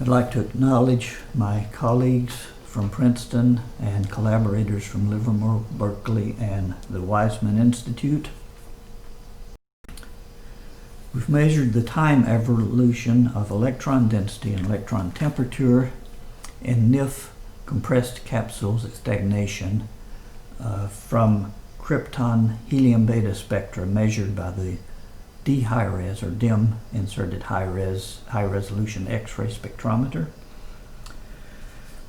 I'd like to acknowledge my colleagues from Princeton and collaborators from Livermore, Berkeley, and the Weizmann Institute. We've measured the time evolution of electron density and electron temperature in NIF compressed capsules at stagnation from krypton helium beta spectra measured by the D-high-res or DIM inserted high resolution X-ray spectrometer.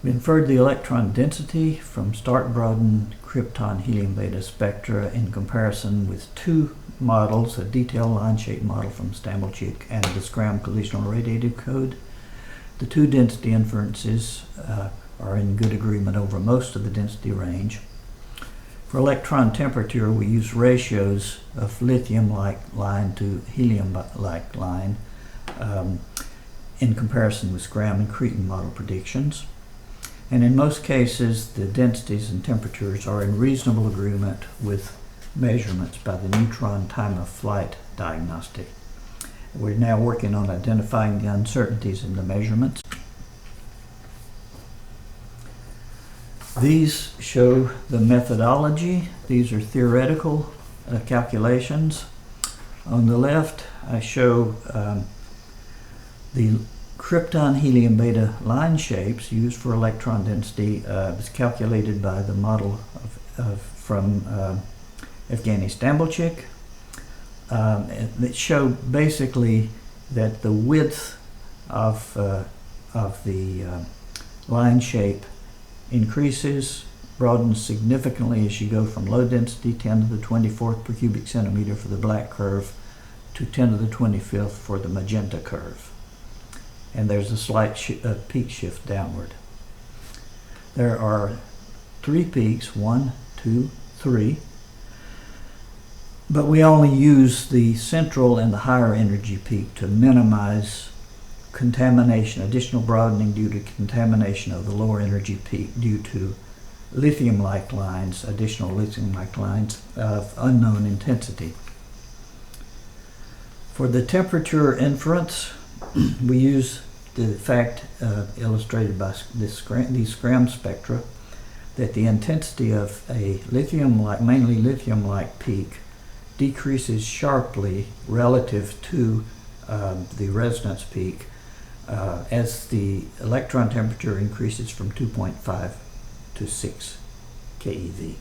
We inferred the electron density from stark broadened krypton helium beta spectra in comparison with two models, a detailed line shape model from Stammelchik and the Scram collisional radiative code. The two density inferences are in good agreement over most of the density range. For electron temperature, we use ratios of lithium-like line to helium-like line in comparison with Scram and Cretan model predictions. And in most cases, the densities and temperatures are in reasonable agreement with measurements by the neutron time of flight diagnostic. We're now working on identifying the uncertainties in the measurements. These show the methodology. These are theoretical calculations. On the left, I show the krypton helium beta line shapes used for electron density. Was calculated by the model from Evgeny Stammelchik. That show basically that the width of the line shape increases, broadens significantly as you go from low density 10 to the 24th per cubic centimeter for the black curve to 10 to the 25th for the magenta curve. And there's a slight peak shift downward. There are three peaks, 1, 2, 3, but we only use the central and the higher energy peak to minimize contamination, additional broadening due to contamination of the lower energy peak due to lithium-like lines, additional lithium-like lines of unknown intensity. For the temperature inference, we use the fact illustrated by these Scram spectra that the intensity of a lithium-like, mainly lithium-like peak decreases sharply relative to the resonance peak as the electron temperature increases from 2.5 to 6 keV.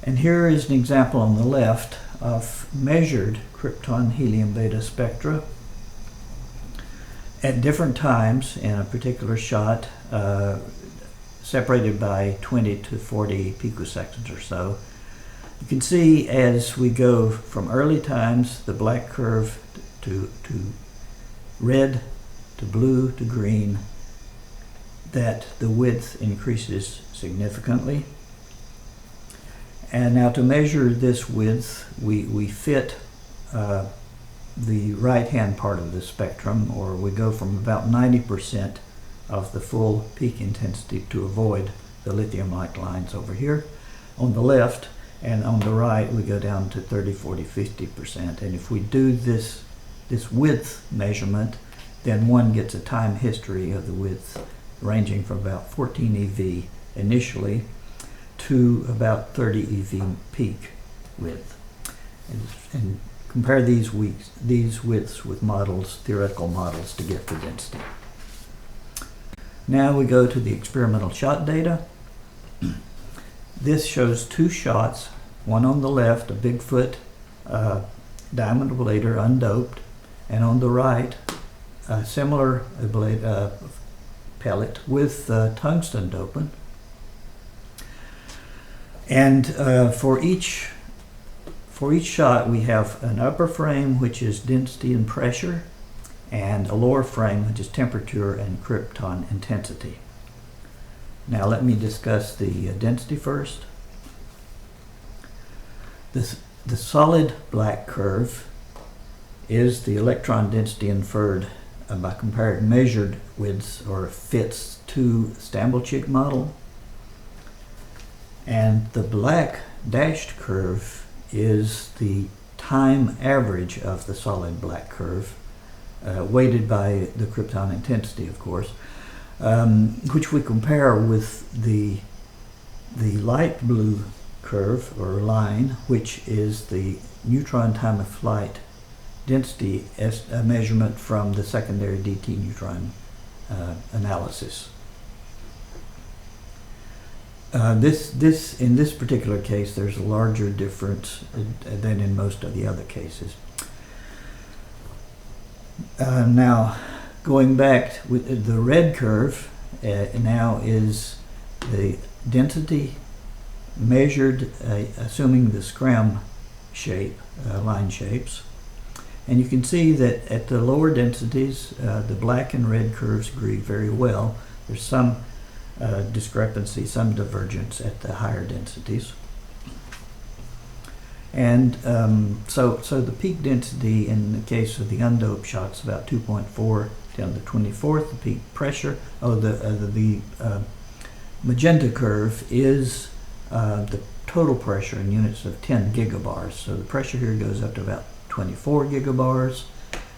And here is an example on the left of measured krypton helium beta spectra at different times in a particular shot, separated by 20 to 40 picoseconds or so. You can see as we go from early times, the black curve to red, to blue, to green, that the width increases significantly. And now to measure this width, we fit the right-hand part of the spectrum, or we go from about 90% of the full peak intensity to avoid the lithium-like lines over here on the left. And on the right, we go down to 30, 40, 50%. And if we do this width measurement, then one gets a time history of the width ranging from about 14 EV initially to about 30 EV peak width. And compare these widths with models, theoretical models, to get the density. Now we go to the experimental shot data. This shows two shots, one on the left, a Bigfoot diamond ablator undoped, and on the right, a similar pellet with tungsten dopant. And for each shot, we have an upper frame, which is density and pressure, and a lower frame, which is temperature and krypton intensity. Now let me discuss the density first. The solid black curve is the electron density inferred by comparing measured widths or fits to Stammelchik model. And the black dashed curve is the time average of the solid black curve, weighted by the krypton intensity, of course, which we compare with the light blue curve or line, which is the neutron time of flight density measurement from the secondary DT neutron analysis. In this particular case, there's a larger difference than in most of the other cases. Now, going back, with the red curve now is the density measured assuming the Scram shape, line shapes. And you can see that at the lower densities, the black and red curves agree very well. There's some discrepancy, some divergence at the higher densities. And so the peak density in the case of the undoped shot is about 2.4 10 to the 24th. The peak pressure, the magenta curve is the total pressure in units of 10 gigabars. So the pressure here goes up to about 24 gigabars.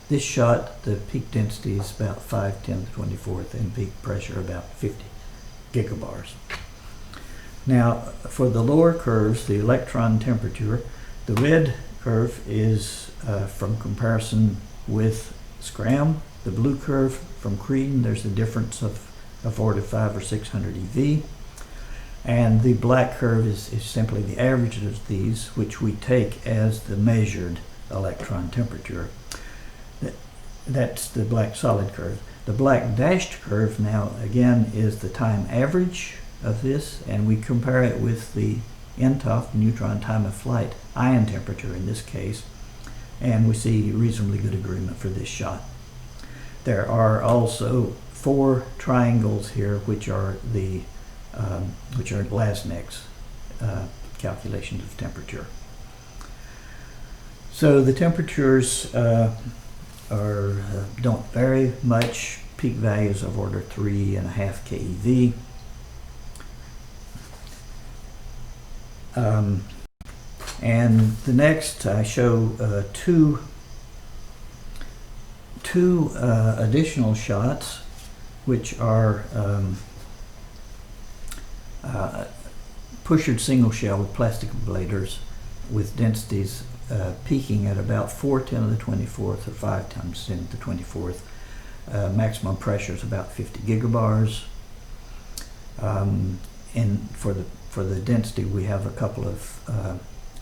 This shot, the peak density is about 5 10 to the 24th, and peak pressure about 50 gigabars. Now, for the lower curves, the electron temperature, the red curve is from comparison with Scram. The blue curve from Cretan, there's a difference of 4 to 5 or 600 EV. And the black curve is simply the average of these, which we take as the measured electron temperature. That's the black solid curve. The black dashed curve now, again, is the time average of this, and we compare it with the NTOF, neutron time of flight, ion temperature in this case, and we see reasonably good agreement for this shot. There are also 4 triangles here, which are the Glasnick's calculations of temperature. So the temperatures don't vary much. Peak values of order 3.5 keV. And the next, I show two additional shots, which are pushered single shell with plastic ablators with densities peaking at about 4 10 to the 24th or 5 times 10 to the 24th. Maximum pressure is about 50 gigabars. And for the density, we have a couple of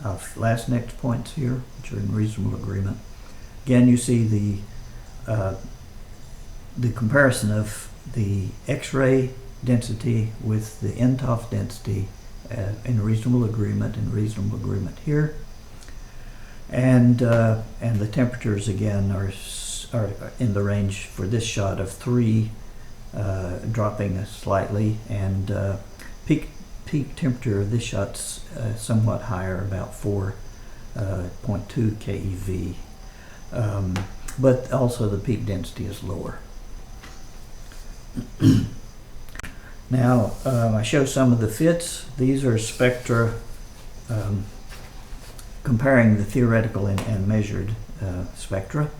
Glasnick points here, which are in reasonable agreement. Again, you see the comparison of the X-ray density with the NTOF density in reasonable agreement here. And the temperatures again are in the range for this shot of 3, dropping slightly, and peak temperature of this shot's somewhat higher, about 4.2 keV, but also the peak density is lower. Now I show some of the fits. These are spectra comparing the theoretical and measured spectra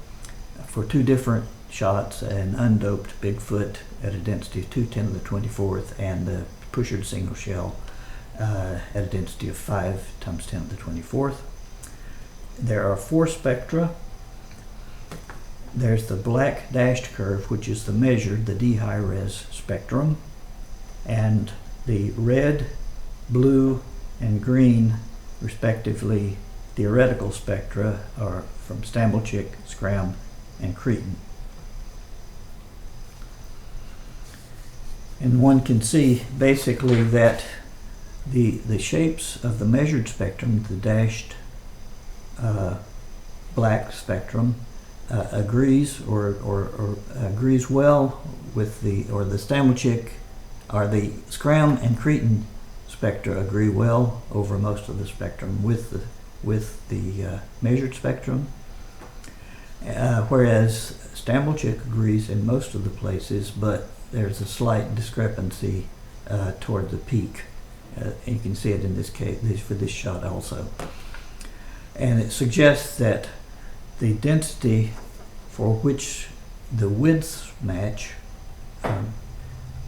for 2 different shots: an undoped Bigfoot at a density of 2 10 to the 24th, and the pushered single shell at a density of 5 times 10 to the 24th. There are 4 spectra. There's the black dashed curve, which is the measured, the D high res spectrum, and the red, blue, and green, respectively, theoretical spectra are from Stambulchik, Scram, and Cretan. And one can see basically that the shapes of the measured spectrum, the dashed black spectrum, agrees agrees well with the Stambulchik, or the Scram and Cretan spectra agree well over most of the spectrum with the measured spectrum, whereas Stambulchik agrees in most of the places, but there's a slight discrepancy toward the peak. You can see it in this case for this shot also. And it suggests that the density for which the widths match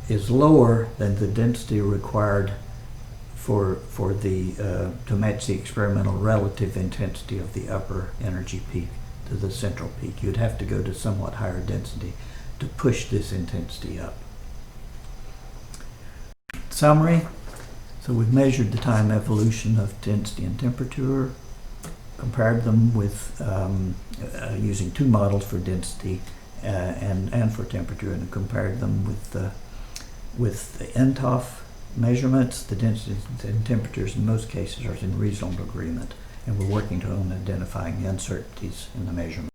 is lower than the density required for the to match the experimental relative intensity of the upper energy peak to the central peak. You'd have to go to somewhat higher density to push this intensity up. Summary. So we've measured the time evolution of density and temperature, compared them with using two models for density and for temperature, and compared them with the NTOF measurements. The densities and temperatures in most cases are in reasonable agreement, and we're working on identifying the uncertainties in the measurement.